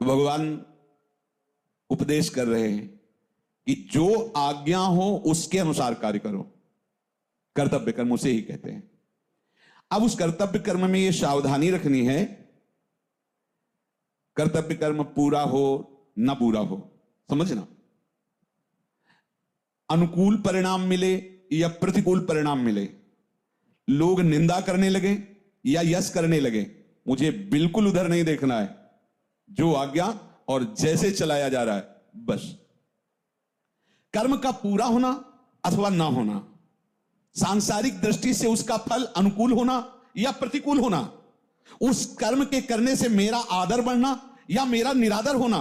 भगवान उपदेश कर रहे हैं कि जो आज्ञा हो उसके अनुसार कार्य करो। कर्तव्य कर्म उसे ही कहते हैं। अब उस कर्तव्य कर्म में यह सावधानी रखनी है, कर्तव्य कर्म पूरा हो ना पूरा हो, समझना। अनुकूल परिणाम मिले या प्रतिकूल परिणाम मिले, लोग निंदा करने लगे या यश करने लगे, मुझे बिल्कुल उधर नहीं देखना है। जो आज्ञा और जैसे चलाया जा रहा है, बस। कर्म का पूरा होना अथवा ना होना, सांसारिक दृष्टि से उसका फल अनुकूल होना या प्रतिकूल होना, उस कर्म के करने से मेरा आदर बढ़ना या मेरा निरादर होना,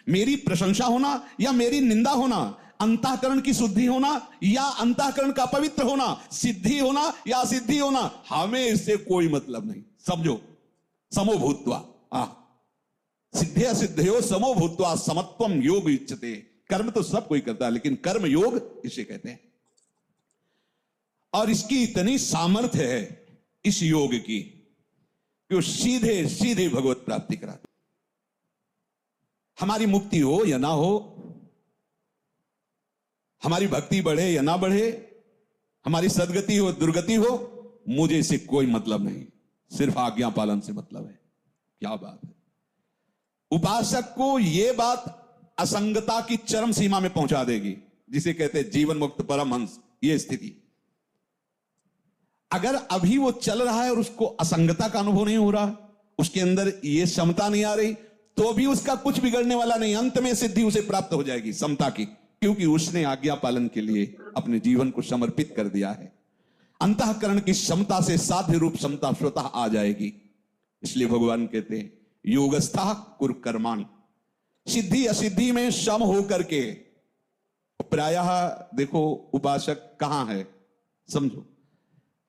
मेरी प्रशंसा होना या मेरी निंदा होना, अंतःकरण की शुद्धि होना या अंतःकरण का पवित्र होना, सिद्धि होना या असिद्धि होना, हमें इससे कोई मतलब नहीं। समझो, समो भूत्वा, सिद्धे असिद्धयो समो भूत्वा समत्वम योग उच्यते। कर्म तो सब कोई करता है, लेकिन कर्म योग इसे कहते हैं। और इसकी इतनी सामर्थ्य है इस योग की कि वो सीधे सीधे भगवत प्राप्ति कराते। हमारी मुक्ति हो या ना हो, हमारी भक्ति बढ़े या ना बढ़े, हमारी सदगति हो दुर्गति हो, मुझे इससे कोई मतलब नहीं, सिर्फ आज्ञा पालन से मतलब है। क्या बात है। उपासक को यह बात असंगता की चरम सीमा में पहुंचा देगी, जिसे कहते हैं जीवन मुक्त परमहंस। यह स्थिति अगर अभी वो चल रहा है और उसको असंगता का अनुभव नहीं हो रहा, उसके अंदर ये समता नहीं आ रही, तो भी उसका कुछ बिगड़ने वाला नहीं। अंत में सिद्धि उसे प्राप्त हो जाएगी समता की, क्योंकि उसने आज्ञा पालन के लिए अपने जीवन को समर्पित कर दिया है। अंतःकरण की क्षमता से साध्य रूप क्षमता स्वतः आ जाएगी। इसलिए भगवान कहते हैं योगस्था कुरु कर्माणि। सिद्धि असिद्धि में सम होकर के, प्रायः देखो उपासक कहां है, समझो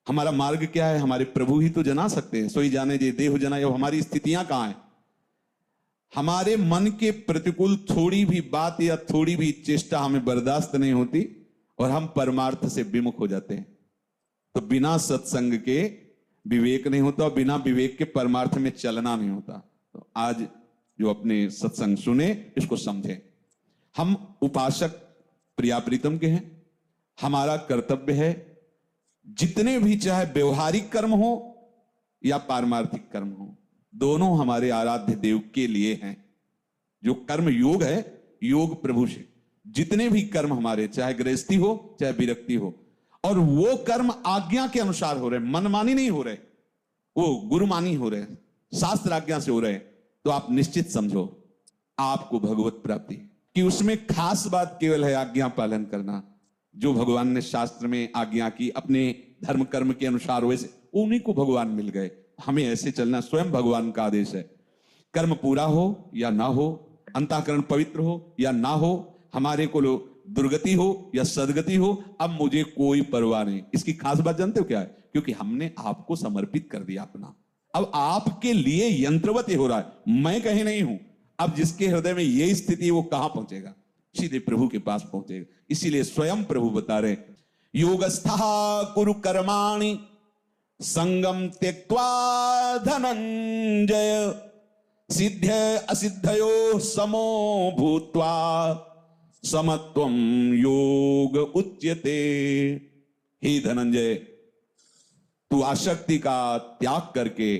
हमारा मार्ग क्या है, हमारे प्रभु ही तो जना सकते हैं। सोई जाने जे देह जना, ये हमारी स्थितियां कहां हैं। हमारे मन के प्रतिकूल थोड़ी भी बात या थोड़ी भी चेष्टा हमें बर्दाश्त नहीं होती और हम परमार्थ से विमुख हो जाते हैं। तो बिना सत्संग के विवेक नहीं होता और बिना विवेक के परमार्थ में चलना नहीं होता। तो आज जो अपने सत्संग सुने इसको समझें। हम उपासक प्रिया प्रीतम के हैं, हमारा कर्तव्य है जितने भी चाहे व्यवहारिक कर्म हो या पारमार्थिक कर्म हो, दोनों हमारे आराध्य देव के लिए हैं। जो कर्म योग है, योग प्रभु से, जितने भी कर्म हमारे, चाहे गृहस्थी हो चाहे विरक्ति हो, और वो कर्म आज्ञा के अनुसार हो रहे, मनमानी नहीं हो रहे, वो गुरुमानी हो रहे, शास्त्र आज्ञा से हो रहे, तो आप निश्चित समझो आपको भगवत प्राप्ति। कि उसमें खास बात केवल है आज्ञा पालन करना। जो भगवान ने शास्त्र में आज्ञा की अपने धर्म कर्म के अनुसार, वैसे उन्हीं को भगवान मिल गए। हमें ऐसे चलना स्वयं भगवान का आदेश है। कर्म पूरा हो या ना हो, अंतःकरण पवित्र हो या ना हो, हमारे को दुर्गति हो या सदगति हो, अब मुझे कोई परवाह नहीं। इसकी खास बात जानते हो क्या है? क्योंकि हमने आपको समर्पित कर दिया अपना। अब आपके लिए यंत्रवत हो रहा है, मैं कहीं नहीं हूं। अब जिसके हृदय में यही स्थिति, वो कहां पहुंचेगा? सीधे प्रभु के पास पहुंचेगा। इसीलिए स्वयं प्रभु बता रहे योगस्थः कुरु कर्माणि संगम त्यक्त्वा धनंजय सिद्ध असिद्धयो समो भूत्वा समत्वम योग उच्यते। हे धनंजय, तू आसक्ति का त्याग करके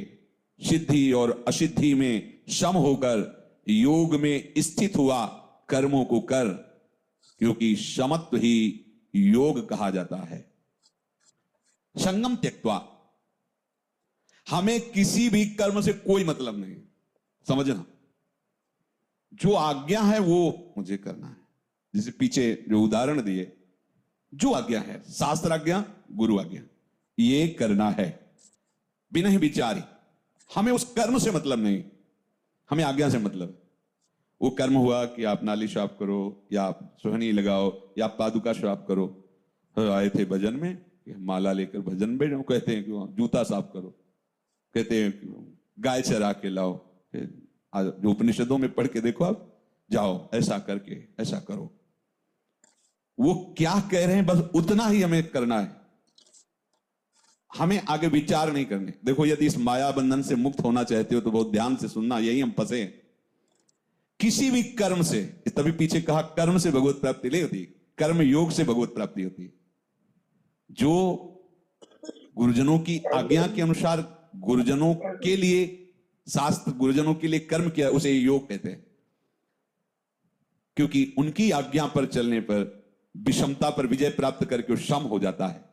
सिद्धि और असिद्धि में सम होकर योग में स्थित हुआ कर्मों को कर, क्योंकि समत्व ही योग कहा जाता है। संगम त्यक्त्वा, हमें किसी भी कर्म से कोई मतलब नहीं, समझना। जो आज्ञा है वो मुझे करना है। जैसे पीछे जो उदाहरण दिए, जो आज्ञा है, शास्त्र आज्ञा, गुरु आज्ञा, ये करना है बिना ही विचारी। हमें उस कर्म से मतलब नहीं, हमें आज्ञा से मतलब है। वो कर्म हुआ कि आप नाली साफ करो या आप सोहनी लगाओ या आप पादुका साफ करो। आए थे भजन में, माला लेकर भजन में बैठे, कहते हैं कि जूता साफ करो, कहते हैं कि गाय चरा के लाओ। जो उपनिषदों में पढ़ के देखो, आप जाओ ऐसा करके ऐसा करो। वो क्या कह रहे हैं बस उतना ही हमें करना है, हमें आगे विचार नहीं करने। देखो, यदि इस माया बंधन से मुक्त होना चाहते हो तो बहुत ध्यान से सुनना, यही हम फंसे हैं। किसी भी कर्म से, तभी पीछे कहा कर्म से भगवत प्राप्ति नहीं होती, कर्म योग से भगवत प्राप्ति होती है। जो गुरुजनों की आज्ञा के अनुसार गुरुजनों के लिए शास्त्र, गुरुजनों के लिए कर्म किया, उसे योग कहते हैं। क्योंकि उनकी आज्ञा पर चलने पर विषमता पर विजय प्राप्त करके वो सम हो जाता है,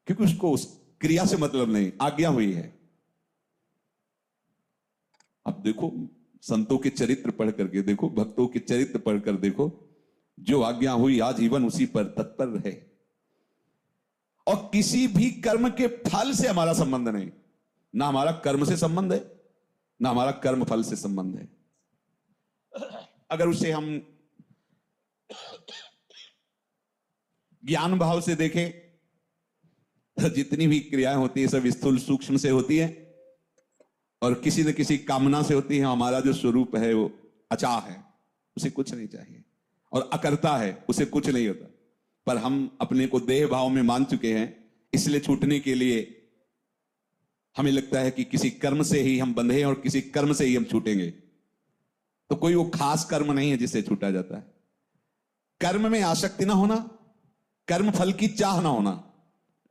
क्योंकि उसको उस क्रिया से मतलब नहीं, आज्ञा हुई है। अब देखो, संतों के चरित्र पढ़ करके देखो, भक्तों के चरित्र पढ़कर देखो, जो आज्ञा हुई आजीवन उसी पर तत्पर रहे। और किसी भी कर्म के फल से हमारा संबंध नहीं, ना हमारा कर्म से संबंध है, ना हमारा कर्म फल से संबंध है। अगर उसे हम ज्ञान भाव से देखें तो जितनी भी क्रियाएं होती है सब स्थूल सूक्ष्म से होती है और किसी न किसी कामना से होती है। हमारा जो स्वरूप है वो अचाह है, उसे कुछ नहीं चाहिए, और अकर्ता है, उसे कुछ नहीं होता। पर हम अपने को देह भाव में मान चुके हैं, इसलिए छूटने के लिए हमें लगता है कि किसी कर्म से ही हम बंधे हैं और किसी कर्म से ही हम छूटेंगे। तो कोई वो खास कर्म नहीं है जिससे छूटा जाता है। कर्म में आसक्ति ना होना, कर्म फल की चाह ना होना,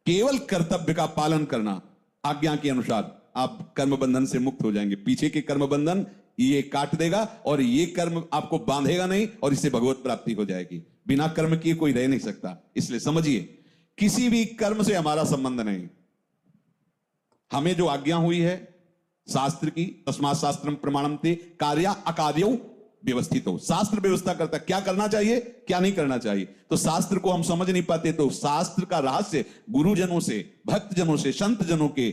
केवल कर्तव्य का पालन करना, आज्ञा के अनुसार आप कर्म बंधन से मुक्त हो जाएंगे। पीछे के कर्म बंधन ये काट देगा और ये कर्म आपको बांधेगा नहीं, और इससे भगवत प्राप्ति हो जाएगी। बिना कर्म किए कोई रह नहीं सकता। इसलिए समझिए, किसी भी कर्म से हमारा संबंध नहीं। हमें जो आज्ञा हुई है शास्त्र की, तस्मात् शास्त्रम प्रमाणन्ते कार्या अकार्यौ व्यवस्थितो, शास्त्र व्यवस्था करता है क्या करना चाहिए क्या नहीं करना चाहिए। तो शास्त्र को हम समझ नहीं पाते, तो शास्त्र का रहस्य गुरुजनों से, भक्तजनों से, संत जनों के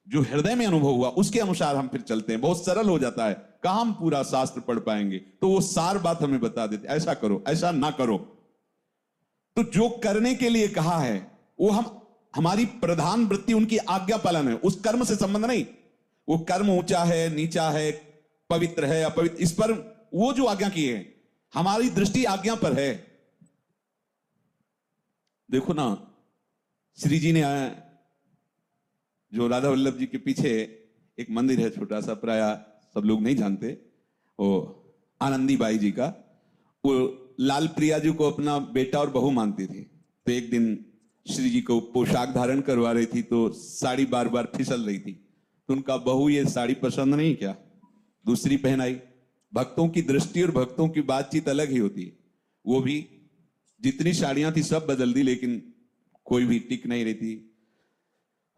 जो हृदय में अनुभव हुआ उसके अनुसार हम फिर चलते हैं। बहुत सरल हो जाता है। कहां हम पूरा शास्त्र पढ़ पाएंगे, तो वो सार बात हमें बता देते, ऐसा करो, ऐसा ना करो। तो जो करने के लिए कहा है वो हमारी प्रधान वृत्ति उनकी आज्ञा पालन है, उस कर्म से संबंध नहीं। वो कर्म ऊंचा है, नीचा है, पवित्र है, अपवित्र, इस पर वो जो आज्ञा की है, हमारी दृष्टि आज्ञा पर है। देखो ना, श्री जी ने जो राधा वल्लभ जी के पीछे एक मंदिर है छोटा सा, प्राय सब लोग नहीं जानते, वो आनंदी बाई जी का, वो लाल प्रिया जी को अपना बेटा और बहू मानती थी। तो एक दिन श्री जी को पोशाक धारण करवा रही थी, तो साड़ी बार बार फिसल रही थी, तो उनका बहू ये साड़ी पसंद नहीं क्या, दूसरी पहनाई। भक्तों की दृष्टि और भक्तों की बातचीत अलग ही होती है। वो भी जितनी साड़ियां थी सब बदल दी, लेकिन कोई भी टिक नहीं रही थी।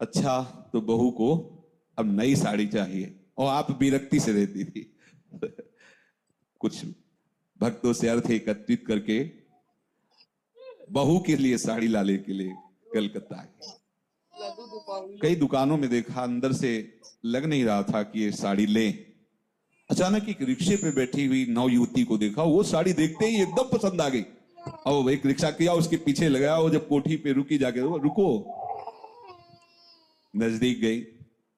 अच्छा, तो बहू को अब नई साड़ी चाहिए, और आप विरक्ति से रहती थी। कुछ भक्तों से अर्थ एकत्रित करके बहू के लिए साड़ी लाने के लिए कलकत्ता आई। कई दुकानों में देखा, अंदर से लग नहीं रहा था कि ये साड़ी ले। अचानक एक रिक्शे पे बैठी हुई नव युवती को देखा, वो साड़ी देखते ही एकदम पसंद आ गई। और एक रिक्शा किया, उसके पीछे लगाया, वो जब कोठी पे रुकी जाके, रुको, नजदीक गई,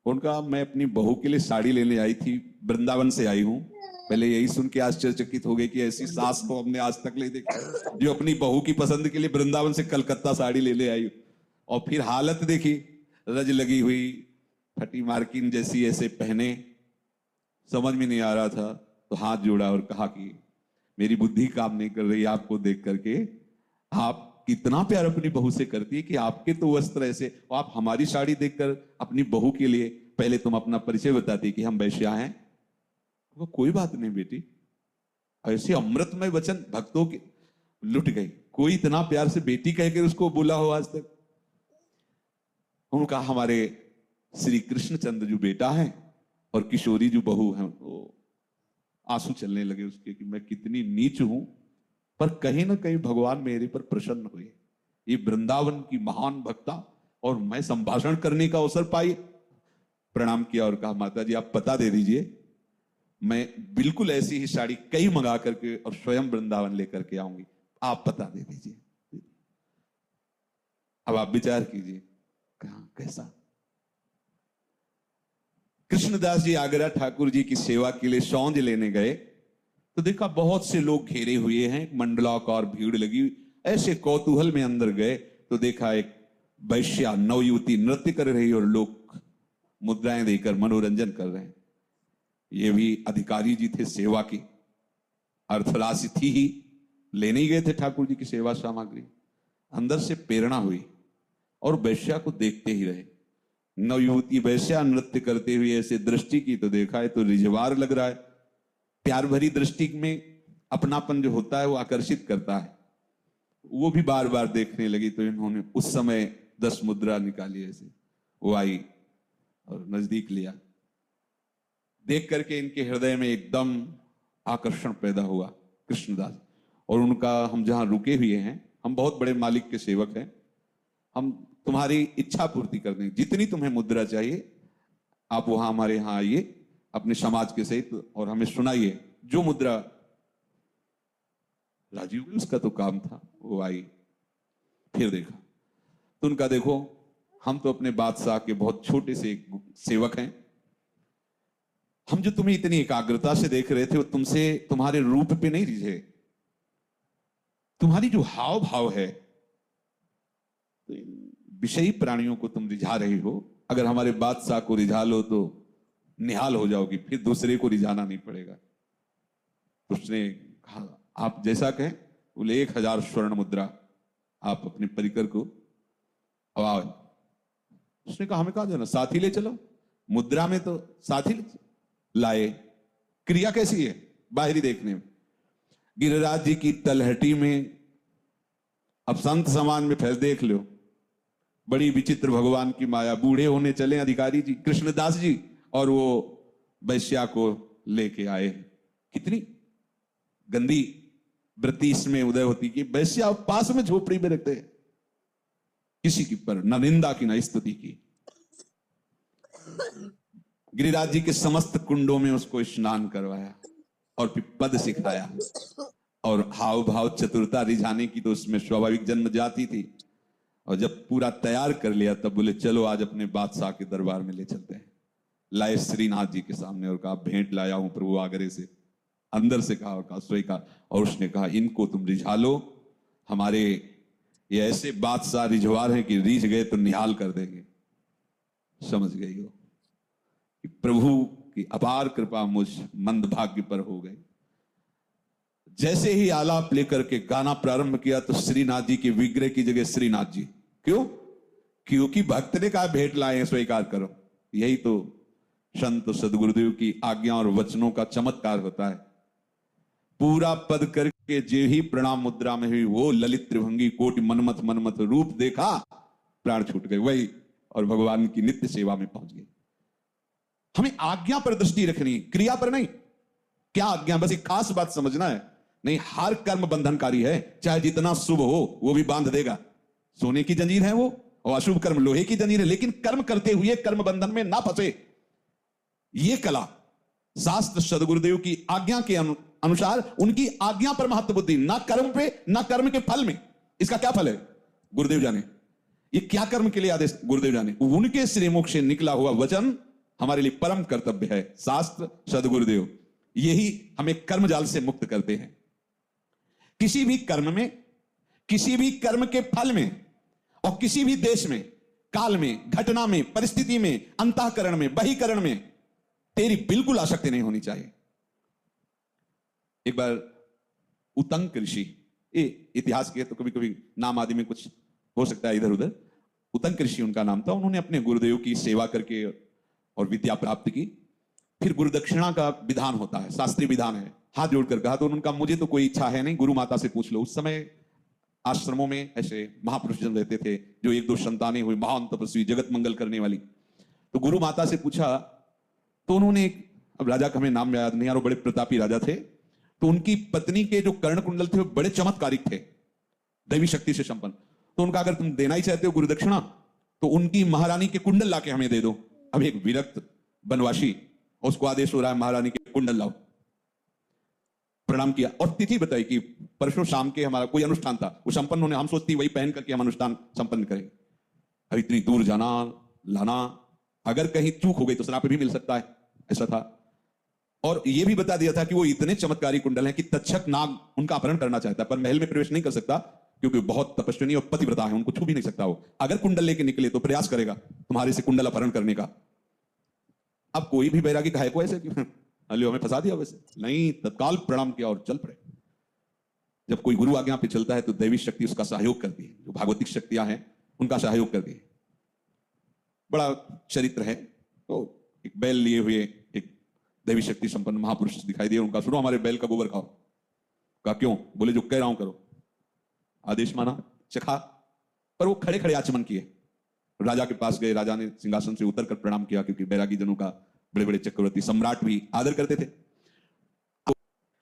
उनका मैं अपनी बहू के लिए साड़ी लेने आई थी, वृंदावन से आई हूं। पहले यही सुन के आश्चर्यचकित हो गई कि ऐसी सास तो हमने आज तक नहीं देखी जो अपनी बहू की पसंद के लिए वृंदावन से कलकत्ता साड़ी ले आई। और फिर हालत देखी, रज लगी हुई, फटी मार्किन जैसी, ऐसे पहने, समझ में नहीं आ रहा था। तो हाथ जोड़ा और कहा कि मेरी बुद्धि काम नहीं कर रही आपको देख करके, आप कितना प्यार अपनी बहू से करती है कि आपके तो वस्त्र ऐसे, और आप हमारी साड़ी देखकर अपनी बहू के लिए, पहले तुम अपना परिचय बताती कि हम वैश्या हैं। तो कोई बात नहीं बेटी, ऐसे अमृतमय वचन भक्तों के लुट गई। कोई इतना प्यार से बेटी कहकर उसको बोला हो आज तक। उन्होंने कहा हमारे श्री कृष्णचंद्र जो बेटा है और किशोरी जो बहू है, वो आंसू चलने लगे उसके कि मैं कितनी नीच हूं, पर कहीं ना कहीं भगवान मेरे पर प्रसन्न हुए। ये वृंदावन की महान भक्ता, और मैं संभाषण करने का अवसर पाई। प्रणाम किया और कहा माता जी आप पता दे दीजिए, मैं बिल्कुल ऐसी ही साड़ी कई मंगा करके और स्वयं वृंदावन लेकर के आऊंगी, आप पता दे दीजिए। अब आप विचार कीजिए कहां कैसा। कृष्णदास जी आगरा ठाकुर जी की सेवा के लिए सौंज लेने गए, तो देखा बहुत से लोग घेरे हुए हैं, मंडलाकार भीड़ लगी। ऐसे कौतूहल में अंदर गए तो देखा एक वैश्या नवयुवती नृत्य कर रही और लोग मुद्राएं देकर मनोरंजन कर रहे हैं। ये भी अधिकारी जी थे सेवा की। अर्थराशि थी ही, लेने ही गए थे ठाकुर जी की सेवा सामग्री। अंदर से प्रेरणा हुई और वैश्या को देखते ही रहे। नवयुवती वैश्या नृत्य करते हुए ऐसे दृष्टि की तो देखा है तो रिझवार लग रहा है। प्यार भरी दृष्टि में अपनापन जो होता है वो आकर्षित करता है। वो भी बार बार देखने लगी तो इन्होंने उस समय 10 मुद्रा निकाली, ऐसे वो आई और नजदीक लिया। देख करके इनके हृदय में एकदम आकर्षण पैदा हुआ कृष्णदास। और उनका, हम जहां रुके हुए हैं, हम बहुत बड़े मालिक के सेवक हैं, हम तुम्हारी इच्छा पूर्ति कर देंगे, जितनी तुम्हें मुद्रा चाहिए आप वहां हमारे यहां आइए अपने समाज के सहित और हमें सुनाइए जो मुद्रा। राजीव भी उसका तो काम था, वो आई। फिर देखा तो उनका, देखो हम तो अपने बादशाह के बहुत छोटे से सेवक हैं, हम जो तुम्हें इतनी एकाग्रता से देख रहे थे वो तुमसे, तुम्हारे रूप पे नहीं रिझे, तुम्हारी जो हाव भाव है, विषयी प्राणियों को तुम रिझा रही हो। अगर हमारे बादशाह को रिझा लो तो निहाल हो जाओगी, फिर दूसरे को रिझाना नहीं पड़ेगा। तो उसने कहा आप जैसा कहें। बोले 1000 स्वर्ण मुद्रा आप अपने परिकर को आवाज। उसने कहा हमें कहा जाना, साथी ले चलो। मुद्रा में तो साथी लाए। क्रिया कैसी है बाहरी देखने में, गिरिराज जी की तलहटी में, अब संत समाज में फैल देख लो, बड़ी विचित्र भगवान की माया। बूढ़े होने चले अधिकारी जी कृष्णदास जी और वो वैश्या को लेके आए। कितनी गंदी वृत्ति इसमें उदय होती कि वैश्या पास में झोपड़ी में रखते हैं, किसी की पर न निंदा की न स्तुति की। गिरिराज जी के समस्त कुंडों में उसको स्नान करवाया और फिर पद सिखाया। और हाव भाव चतुरता रिझाने की तो उसमें स्वाभाविक जन्म जाती थी। और जब पूरा तैयार कर लिया तब बोले चलो आज अपने बादशाह के दरबार में ले चलते हैं। लाए श्रीनाथ जी के सामने और कहा भेंट लाया हूं प्रभु आगरे से। अंदर से कहा सोई का, और उसने कहा इनको तुम रिझा लो, हमारे ये ऐसे बादशाह रिझवार हैं कि रिझ गए तो निहाल कर देंगे। समझ गई हो कि प्रभु की अपार कृपा मुझ मंदभाग्य पर हो गई। जैसे ही आलाप लेकर के गाना प्रारंभ किया तो श्रीनाथ जी के विग्रह की जगह श्रीनाथ जी। क्यों? क्योंकि भक्त ने कहा भेंट लाए स्वीकार करो। यही तो संत सदगुरुदेव की आज्ञा और वचनों का चमत्कार होता है। पूरा पद करके जे ही प्रणाम मुद्रा में हुई वो ललित त्रिभंगी कोटि मनमथ मनमथ रूप देखा, प्राण छूट गए वही, और भगवान की नित्य सेवा में पहुंच गए। हमें आज्ञा पर दृष्टि रखनी, क्रिया पर नहीं। क्या आज्ञा? बस एक खास बात समझना है, नहीं हर कर्म बंधनकारी है, चाहे जितना शुभ हो वो भी बांध देगा। सोने की जंजीर है वो, और अशुभ कर्म लोहे की जंजीर है। लेकिन कर्म करते हुए कर्म बंधन में ना फंसे, ये कला शास्त्र सदगुरुदेव की आज्ञा के अनुसार, उनकी आज्ञा पर महत्व बुद्धि, ना कर्म पे ना कर्म के फल में। इसका क्या फल है गुरुदेव जाने, ये क्या कर्म के लिए आदेश गुरुदेव जाने। उनके श्रीमुख से निकला हुआ वचन हमारे लिए परम कर्तव्य है। शास्त्र सदगुरुदेव यही हमें कर्म जाल से मुक्त करते हैं। किसी भी कर्म में, किसी भी कर्म के फल में, और किसी भी देश में, काल में, घटना में, परिस्थिति में, अंतःकरण में, बहिकरण में तेरी बिल्कुल आसक्ति नहीं होनी चाहिए। एक बार उतंक ऋषि, इतिहास के तो कभी कभी नाम आदि में कुछ हो सकता है इधर उधर, उतंक ऋषि उनका नाम था। उन्होंने अपने गुरुदेव की सेवा करके और विद्या प्राप्त की। फिर गुरु दक्षिणा का विधान होता है, शास्त्रीय विधान है। हाथ जोड़कर कहा तो उनका मुझे तो कोई इच्छा है नहीं, गुरु माता से पूछ लो। उस समय आश्रमों में ऐसे महापुरुष जन रहते थे जो 1-2 संतानें हुई, महान तपस्वी, जगत मंगल करने वाली। तो गुरु माता से पूछा तो उन्होंने, अब राजा का हमें नाम याद नहीं, और बड़े प्रतापी राजा थे। तो उनकी पत्नी के जो कर्ण कुंडल थे वो बड़े चमत्कारिक थे, दैवी शक्ति से संपन्न। तो उनका अगर तुम देना ही चाहते हो गुरु दक्षिणा तो उनकी महारानी के कुंडल लाके हमें दे दो। अब एक विरक्त बनवासी, उसको आदेश हो रहा है महारानी के कुंडल लाओ। प्रणाम किया और तिथि बताई कि परसों शाम के हमारा कोई अनुष्ठान था, वो संपन्न होने, हम सोचती वही पहन करके हम अनुष्ठान संपन्न करें। अब इतनी दूर जाना लाना, अगर कहीं चूक हो गई तो श्राप भी मिल सकता है, ऐसा था। और यह भी बता दिया था कि वो इतने चमत्कारी कुंडल हैं कि तक्षक नाग उनका अपहरण करना चाहता है, पर महल में प्रवेश नहीं कर सकता क्योंकि बहुत तपस्विनी और पतिव्रता है, उनको छू भी नहीं सकता। वो अगर कुंडल लेके निकले तो प्रयास करेगा तुम्हारे से कुंडल अपहरण करने का। अब कोई भी बैरागी कहे को ऐसे क्यों, अलियो हमें फंसा दिया वैसे नहीं, तत्काल प्रणाम किया और चल पड़े। जब कोई गुरु आज्ञा पे चलता है तो दैवी शक्ति उसका सहयोग करती है, जो भागवतिक शक्तियां हैं उनका सहयोग करती है। बड़ा चरित्र है। तो एक बैल लिए हुए एक दैवी शक्ति संपन्न महापुरुष दिखाई दिए, उनका सुनो हमारे बैल का गोबर खाओ। कहा क्यों? बोले जो कह रहा हूं करो। आदेश माना, चखा, पर वो खड़े खड़े आचमन किए। राजा के पास गए, राजा ने सिंहासन से उतरकर प्रणाम किया, क्योंकि बैरागी जनों का बड़े बड़े चक्रवर्ती सम्राट भी आदर करते थे। तो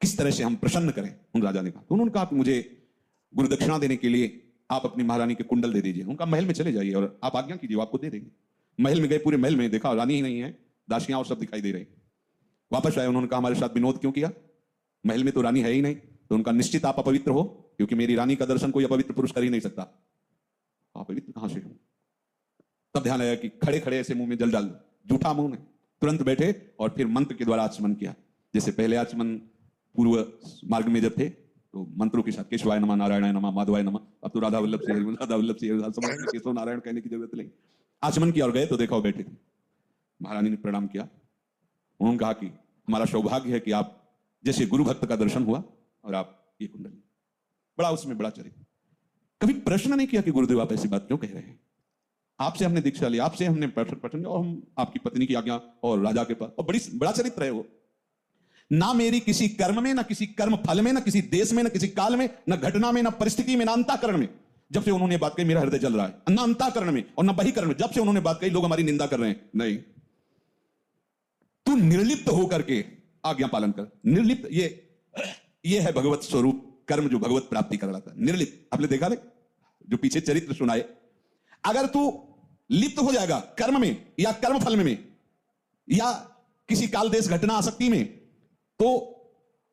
किस तरह से हम प्रसन्न करें, उन राजा ने कहा। तो उन्होंने कहा कि मुझे गुरु दक्षिणा देने के लिए आप अपनी महारानी के कुंडल दे दीजिए। उनका महल में चले जाइए और आप आज्ञा कीजिए, आपको दे देंगे। महल में गए, पूरे महल में देखा रानी ही नहीं है, दासियां और सब दिखाई दे रही। वापस आए, उन्होंने कहा हमारे साथ विनोद क्यों किया, महल में तो रानी है ही नहीं। तो उनका निश्चित आप अपवित्र हो, क्योंकि मेरी रानी का दर्शन कोई अपवित्र पुरुष कर ही नहीं सकता। अपवित्र कहां से हो? तब ध्यान आया कि खड़े खड़े ऐसे मुंह में जल डाल दो, जूठा मुंह में। तुरंत बैठे और फिर मंत्र के द्वारा आचमन किया। जैसे पहले आचमन पूर्व मार्ग में जब थे तो मंत्रों के साथ केशवाय नमः, नारायणाय नमः, माधवाय नमः। अब तो राधा वल्लभ से केशव नारायण कहने की जरूरत नहीं। आचमन किया और गए तो देखा बैठे थे। महारानी ने प्रणाम किया। उन्होंने कहा कि हमारा सौभाग्य है कि आप जैसे गुरु भक्त का दर्शन हुआ और आप ये कुंडली। बड़ा उसमें बड़ा चरित्र। कभी प्रश्न नहीं किया कि गुरुदेव आप ऐसी बात क्यों कह रहे हैं, आपसे हमने दीक्षा ली, आपसे हमने प्रश्न और हम आपकी पत्नी की आज्ञा और राजा के पास। और बड़ा चरित्र है वो। ना मेरी किसी कर्म में, ना किसी कर्म फल में, ना किसी देश में, ना किसी काल में, ना घटना में, ना परिस्थिति में, ना अंतःकरण में। जब से उन्होंने बात कही मेरा हृदय जल रहा है। ना अंतःकरण में और ना बहिकरण में। जब से उन्होंने बात कही लोग हमारी निंदा कर रहे हैं। नहीं, तू निर्लिप्त होकर के आज्ञा पालन कर। निर्लिप्त ये है भगवत स्वरूप कर्म, जो भगवत प्राप्ति कर रहा था। निर्लिप्त आपने देखा नहीं, जो पीछे चरित्र सुनाए। अगर तू लिप्त हो जाएगा कर्म में या कर्म फल में या किसी काल देश घटना आसक्ति में, तो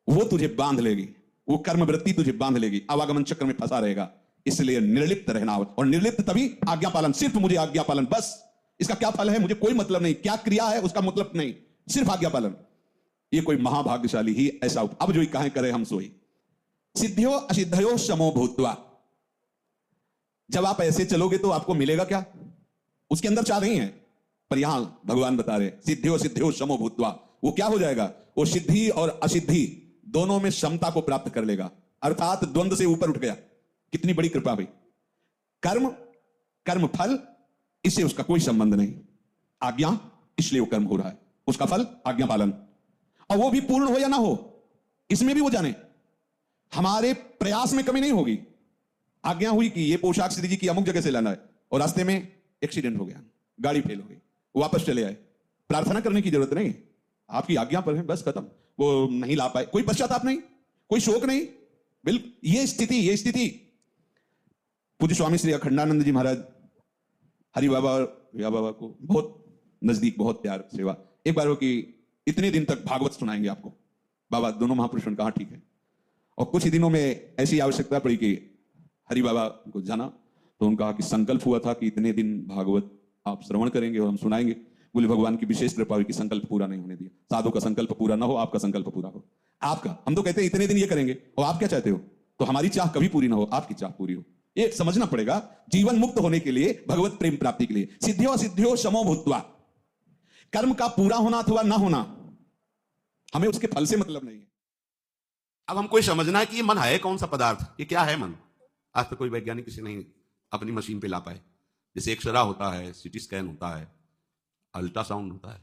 वो तुझे बांध लेगी, वो कर्म वृत्ति तुझे बांध लेगी, आवागमन चक्र में फंसा रहेगा। इसलिए निर्लिप्त रहना हो। और निर्लिप्त तभी आज्ञा पालन, सिर्फ मुझे आज्ञा पालन, बस। इसका क्या फल है मुझे कोई मतलब नहीं, क्या क्रिया है उसका मतलब नहीं, सिर्फ आज्ञा पालन। ये कोई महाभाग्यशाली ही ऐसा। अब जो कहें करे हम सोई। सिद्धियो असिद्धयो समो भूत्वा। जब आप ऐसे चलोगे तो आपको मिलेगा क्या? उसके अंदर चाह नहीं है, पर यहां भगवान बता रहे सिद्धियो सिद्धियो समो भूत्वा। वो क्या हो जाएगा? वो सिद्धि और असिद्धि दोनों में समता को प्राप्त कर लेगा, अर्थात द्वंद्व से ऊपर उठ गया। कितनी बड़ी कृपा भाई। कर्म, कर्म फल, इससे उसका कोई संबंध नहीं। आज्ञा, इसलिए वो कर्म हो रहा है, उसका फल आज्ञा पालन। और वो भी पूर्ण हो या ना हो, इसमें भी वो जाने हमारे प्रयास में कमी नहीं होगी। आज्ञा हुई कि ये पोशाक श्री जी की अमुक जगह से लाना है, और रास्ते में एक्सीडेंट हो गया, गाड़ी फेल हो गई, वापस चले आए। प्रार्थना करने की जरूरत नहीं, आपकी आज्ञा पर है, बस खत्म। वो नहीं ला पाए, कोई पश्चाताप नहीं, कोई शोक नहीं। बिल्कुल ये स्थिति पूज्य स्वामी श्री अखंडानंद जी महाराज हरि बाबा और या बाबा को बहुत नजदीक, बहुत प्यार सेवा। एक बार वो कि इतने दिन तक भागवत सुनाएंगे आपको। बाबा दोनों महापुरुषों ने कहा ठीक है। और कुछ ही दिनों में ऐसी आवश्यकता पड़ी कि हरि बाबा को जाना, तो उन्होंने कहा कि संकल्प हुआ था कि इतने दिन भागवत आप श्रवण करेंगे और हम सुनाएंगे। बोले भगवान की विशेष कृपा हुई कि संकल्प पूरा नहीं होने दिया। साधु का संकल्प पूरा ना हो, आपका संकल्प पूरा हो। आपका, हम तो कहते हैं इतने दिन ये करेंगे, और आप क्या चाहते हो? तो हमारी चाह कभी पूरी ना हो, आपकी चाह पूरी हो। ये समझना पड़ेगा जीवन मुक्त होने के लिए, भगवत प्रेम प्राप्ति के लिए। सिद्धियो असिद्धियो समो भूत्वा। कर्म का पूरा होना अथवा ना होना, हमें उसके फल से मतलब नहीं है। अब हमको समझना है कि ये मन है कौन सा पदार्थ, ये क्या है मन। आज तक कोई वैज्ञानिक इसे नहीं अपनी मशीन पे ला पाए। जैसे एक्सरा होता है, सीटी स्कैन होता है, अल्ट्रासाउंड होता है,